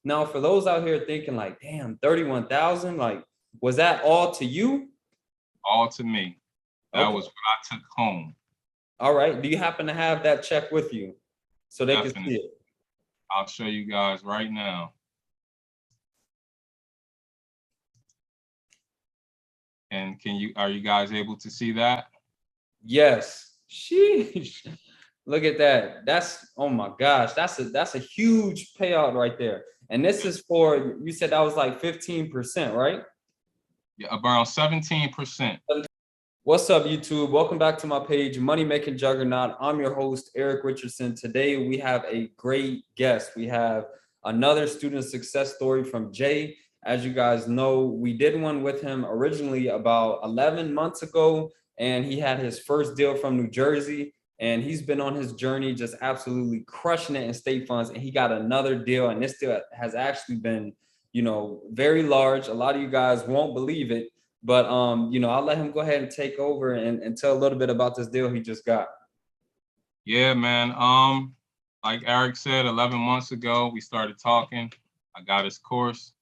Now, for those out here thinking like, damn, 31,000, like, was that all to you? All to me. That Okay. was what I took home. All right. Do you happen to have that check with you so they can see Definitely. it? I'll show you guys right now. And are you guys able to see that? Yes. Sheesh. Look at that. Oh my gosh. That's a huge payout right there. And this is for, you said that was like 15%, right? Yeah, around 17%. What's up, YouTube? Welcome back to my page, Money Making Juggernaut. I'm your host, Eric Richardson. Today, we have a great guest. We have another student success story from Jay. As you guys know, we did one with him originally about 11 months ago, and he had his first deal from New Jersey. And he's been on his journey, just absolutely crushing it in state funds. And he got another deal, and this deal has actually been, very large. A lot of you guys won't believe it. But I'll let him go ahead and take over and tell a little bit about this deal he just got. Yeah, man. Like Eric said, 11 months ago, we started talking. I got his course,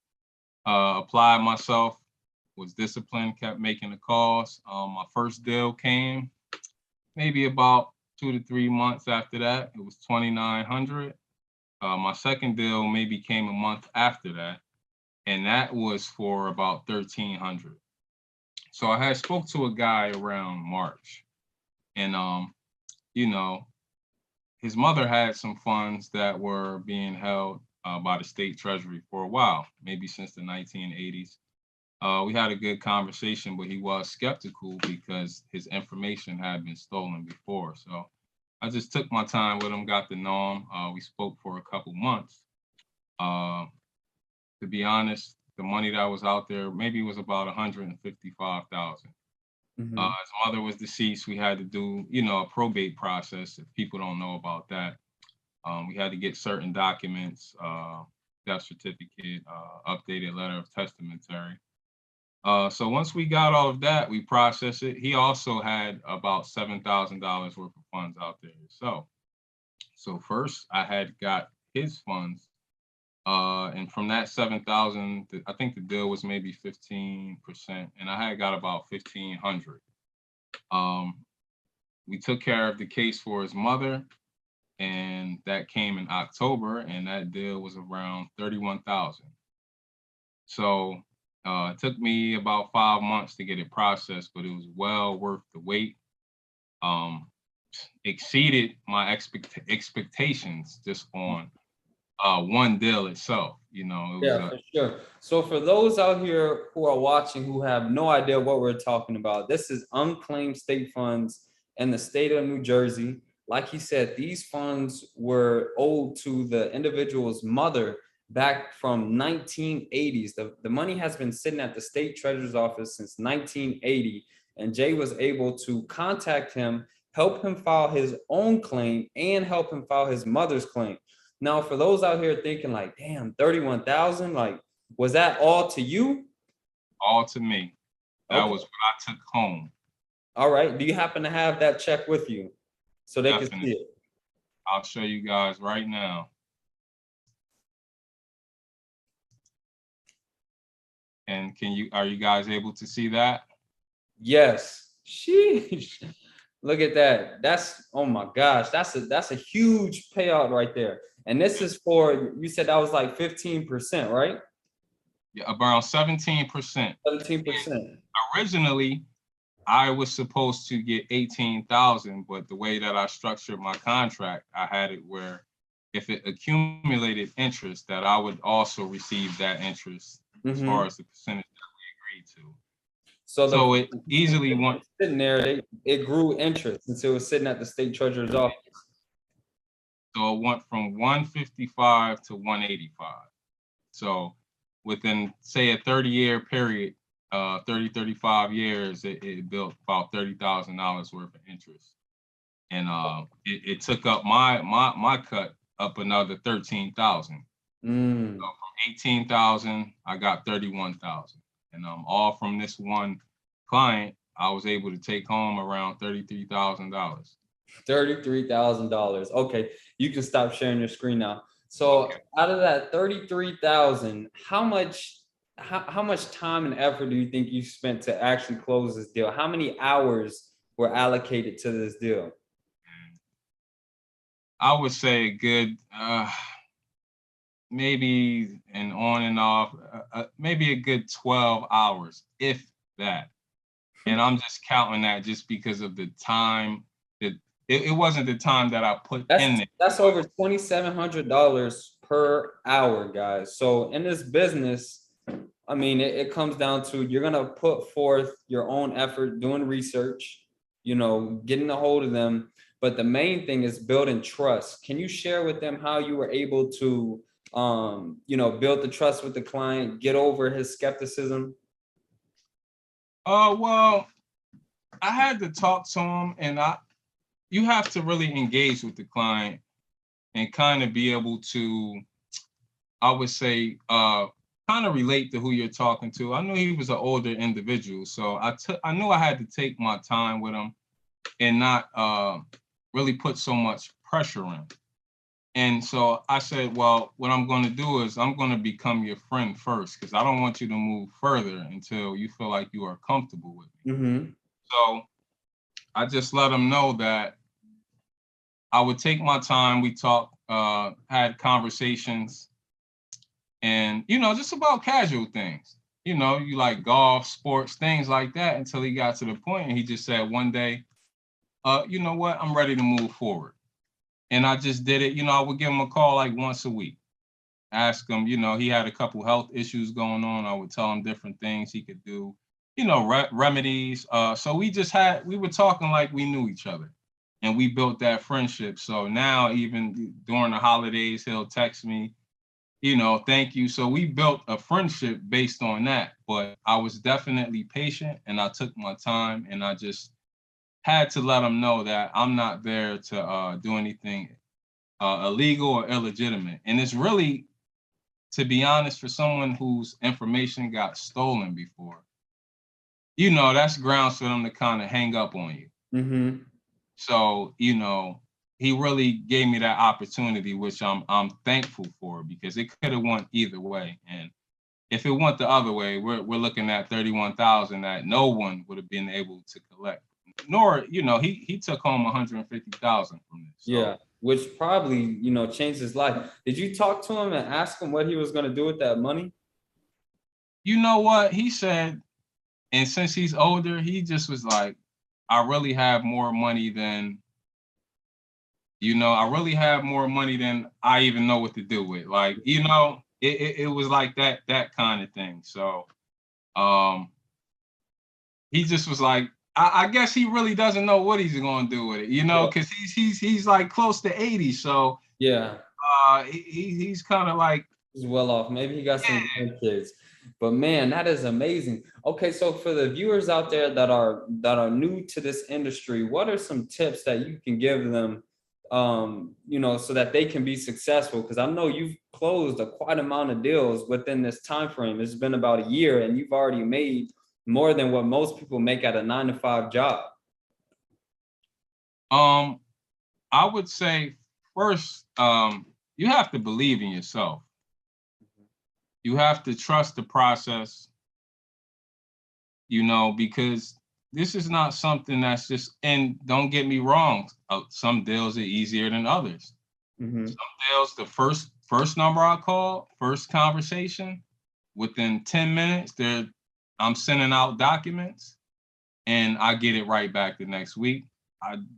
applied myself, was disciplined, kept making the calls. My first deal came maybe about 2 to 3 months after that. It was 2,900. My second deal maybe came a month after that, and that was for about 1,300. So I had spoke to a guy around March, and his mother had some funds that were being held by the state treasury for a while, maybe since the 1980s. We had a good conversation, but he was skeptical because his information had been stolen before. So I just took my time with him, got to know him. We spoke for a couple months. To be honest, the money that was out there maybe was about 155,000. Mm-hmm. His mother was deceased. We had to do, a probate process. If people don't know about that, we had to get certain documents, death certificate, updated letter of testamentary. So once we got all of that, we processed it. He also had about $7,000 worth of funds out there. So first I had got his funds. And from that 7,000, I think the deal was maybe 15%, and I had got about 1,500. We took care of the case for his mother, and that came in October, and that deal was around 31,000. So it took me about 5 months to get it processed, but it was well worth the wait. Exceeded my expectations just on one deal itself. It was Yeah, for sure. So for those out here who are watching who have no idea what we're talking about, this is unclaimed state funds in the state of New Jersey. Like he said, these funds were owed to the individual's mother back from 1980s. The money has been sitting at the state treasurer's office since 1980, and Jay was able to contact him, help him file his own claim, and help him file his mother's claim. Now, for those out here thinking like, damn, 31,000, like, was that all to you? all to me. That Okay. was what I took home. All right. Do you happen to have that check with you so they can see Definitely. it? I'll show you guys right now. And are you guys able to see that? Yes. Sheesh. Look at that. Oh my gosh. That's a huge payout right there. And this is for, you said that was like 15%, right? Yeah, around 17%. 17%. Originally, I was supposed to get 18,000, but the way that I structured my contract, I had it where if it accumulated interest, that I would also receive that interest as far as the percentage that we agreed to. So it easily went sitting there, it grew interest since it was sitting at the state treasurer's office. So it went from 155 to 185. So within, say, a 30-year period, 35 years, it built about $30,000 worth of interest. And it took up my cut up another 13,000. So from 18,000, I got 31,000. And all from this one client, I was able to take home around $33,000. $33,000. Okay, you can stop sharing your screen now. So Okay. out of that 33,000, how much time and effort do you think you spent to actually close this deal? How many hours were allocated to this deal? I would say a good maybe and on and off, maybe a good 12 hours, if that. And I'm just counting that just because of the time that it wasn't the time that I put in there. That's over $2,700 per hour, guys. So in this business, I mean, it comes down to you're gonna put forth your own effort, doing research, getting a hold of them. But the main thing is building trust. Can you share with them how you were able to, build the trust with the client, get over his skepticism? Well, I had to talk to him, and you have to really engage with the client and kind of be able to, I would say, kind of relate to who you're talking to. I knew he was an older individual, so I knew I had to take my time with him and not really put so much pressure in. And so I said, well, what I'm going to do is I'm going to become your friend first, because I don't want you to move further until you feel like you are comfortable with me. Mm-hmm. So I just let him know that I would take my time. We talked, had conversations, and, just about casual things. You like golf, sports, things like that, until he got to the point and he just said one day, you know what, I'm ready to move forward. And I just did it. I would give him a call like once a week, ask him, he had a couple health issues going on. I would tell him different things he could do, remedies. So we were talking like we knew each other, and we built that friendship. So now even during the holidays, he'll text me, thank you. So we built a friendship based on that. But I was definitely patient, and I took my time, and I just had to let him know that I'm not there to do anything illegal or illegitimate. And it's really, to be honest, for someone whose information got stolen before, that's grounds for them to kind of hang up on you. Mm-hmm. So, he really gave me that opportunity, which I'm thankful for, because it could have went either way. And if it went the other way, we're looking at 31,000 that no one would have been able to collect. Nor, he took home 150,000 from this. So, Yeah, which probably, changed his life. Did you talk to him and ask him what he was going to do with that money? you know what? He said, and since he's older, he just was like, I really have more money than, I really have more money than I even know what to do with. Like, it was like that kind of thing. So he just was like, I guess he really doesn't know what he's gonna do with it, because he's like close to 80. So Yeah, he's kind of like, he's well off. Maybe he got some kids. But man, that is amazing. Okay, so for the viewers out there that are new to this industry, what are some tips that you can give them, so that they can be successful? Because I know you've closed a quite amount of deals within this time frame. It's been about a year, and you've already made more than what most people make at a 9-to-5 job. I would say first, you have to believe in yourself. You have to trust the process, because this is not something that's just, and don't get me wrong, some deals are easier than others. Mm-hmm. Some deals, the first number I call, first conversation, within 10 minutes, I'm sending out documents and I get it right back the next week.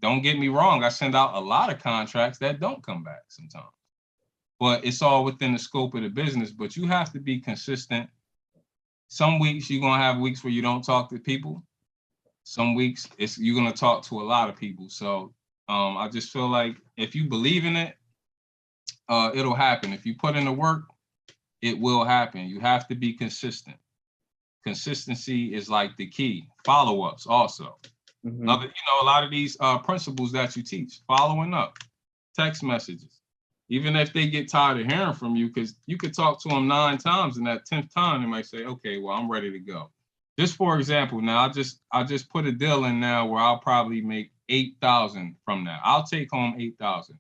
Don't get me wrong, I send out a lot of contracts that don't come back sometimes. But it's all within the scope of the business. But you have to be consistent. Some weeks you're gonna have weeks where you don't talk to people. Some weeks you're gonna talk to a lot of people. So I just feel like if you believe in it, it'll happen. If you put in the work, it will happen. You have to be consistent. Consistency is like the key. Follow-ups also. Mm-hmm. A lot of these principles that you teach, following up, text messages, even if they get tired of hearing from you, because you could talk to them 9 times, and that 10th time they might say, okay, well, I'm ready to go. Just for example, now I just put a deal in now where I'll probably make 8,000 from that. I'll take home 8,000.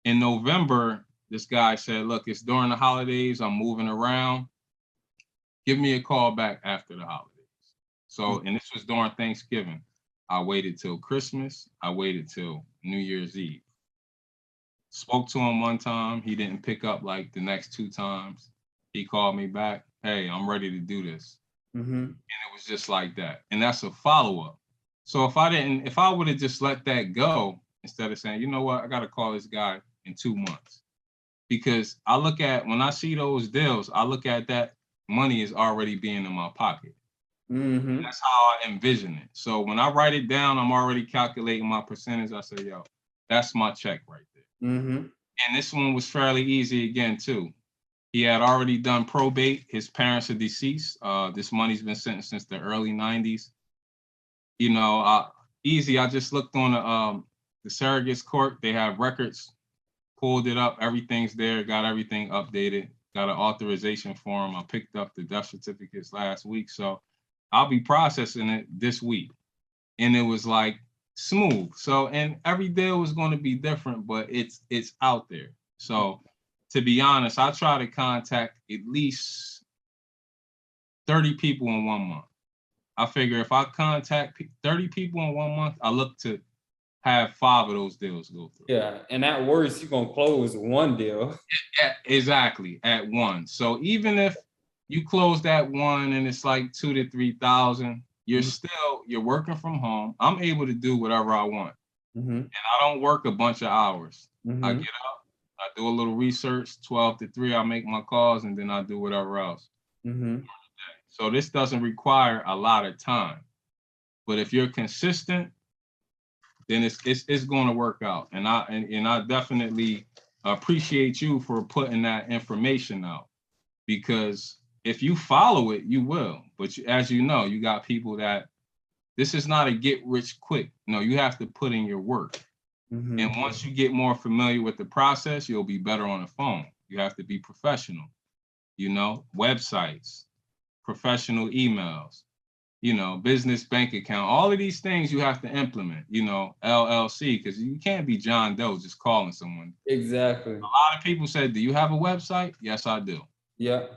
In November, This guy said, look, it's during the holidays. I'm moving around. Give me a call back after the holidays. So, and this was during Thanksgiving. I waited till Christmas. I waited till New Year's Eve. Spoke to him one time. He didn't pick up like the next 2 times. He called me back. Hey, I'm ready to do this. And it was just like that. And that's a follow-up. So if I would have just let that go instead of saying, you know what, I got to call this guy in 2 months. Because I look at, when I see those deals, I look at that money is already being in my pocket. That's how I envision it. So when I write it down, I'm already calculating my percentage. I say, yo, that's my check right there. And this one was fairly easy again, too. He had already done probate. His parents are deceased. This money's been sent since the early 90s. You know, easy. I just looked on the surrogates court. They have records, pulled it up. Everything's there. Got everything updated. Got an authorization form. I picked up the death certificates last week. So I'll be processing it this week. And it was like smooth. So, and every deal was going to be different, but it's out there. So to be honest, I try to contact at least 30 people in 1 month. I figure if I contact 30 people in 1 month, I look to have 5 of those deals go through. Yeah, and at worst, you're going to close 1 deal. Exactly, at 1. So even if you close that 1 and it's like 2,000 to 3,000, you're working from home. I'm able to do whatever I want. And I don't work a bunch of hours. I get up, I do a little research, 12 to 3, I make my calls, and then I do whatever else. So this doesn't require a lot of time. But if you're consistent, then it's going to work out. And I definitely appreciate you for putting that information out, because if you follow it, you will. But as you know, you got people that this is not a get rich quick. No, you have to put in your work. And once you get more familiar with the process, you'll be better on the phone. You have to be professional, you know, websites, professional emails, you know, business bank account, all of these things you have to implement, you know, LLC, because you can't be John Doe just calling someone. Exactly. A lot of people say, do you have a website? Yes, I do. Yeah,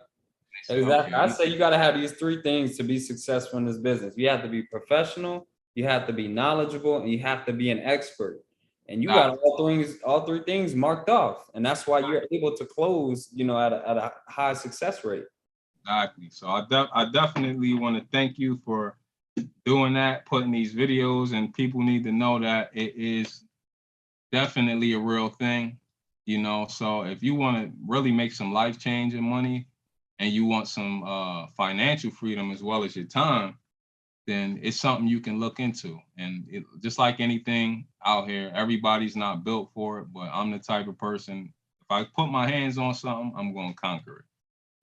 exactly. I say you got to have these 3 things to be successful in this business. You have to be professional, you have to be knowledgeable, and you have to be an expert. And you got all three things marked off. And that's why you're able to close, you know, at a high success rate. Exactly. So I definitely want to thank you for doing that, putting these videos, and people need to know that it is definitely a real thing, you know. So if you want to really make some life-changing money and you want some financial freedom as well as your time, then it's something you can look into. And just like anything out here, everybody's not built for it, but I'm the type of person, if I put my hands on something, I'm going to conquer it.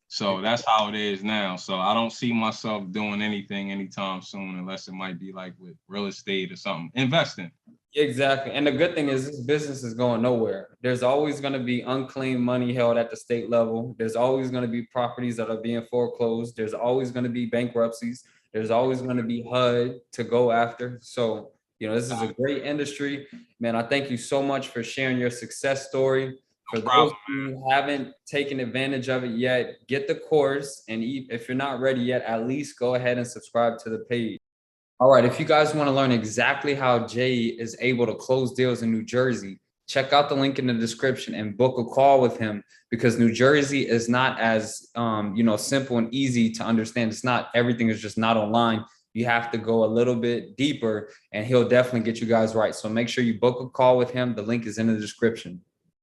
So that's how it is now. So I don't see myself doing anything anytime soon, unless it might be like with real estate or something, investing. Exactly. And the good thing is this business is going nowhere. There's always going to be unclaimed money held at the state level. There's always going to be properties that are being foreclosed. There's always going to be bankruptcies. There's always going to be HUD to go after. So, you know, this is a great industry. Man, I thank you so much for sharing your success story. For those who haven't taken advantage of it yet, get the course. And if you're not ready yet, at least go ahead and subscribe to the page. All right, if you guys want to learn exactly how Jay is able to close deals in New Jersey, check out the link in the description and book a call with him, because New Jersey is not as you know, simple and easy to understand. It's not, everything is just not online. You have to go a little bit deeper, and he'll definitely get you guys right. So make sure you book a call with him. The link is in the description.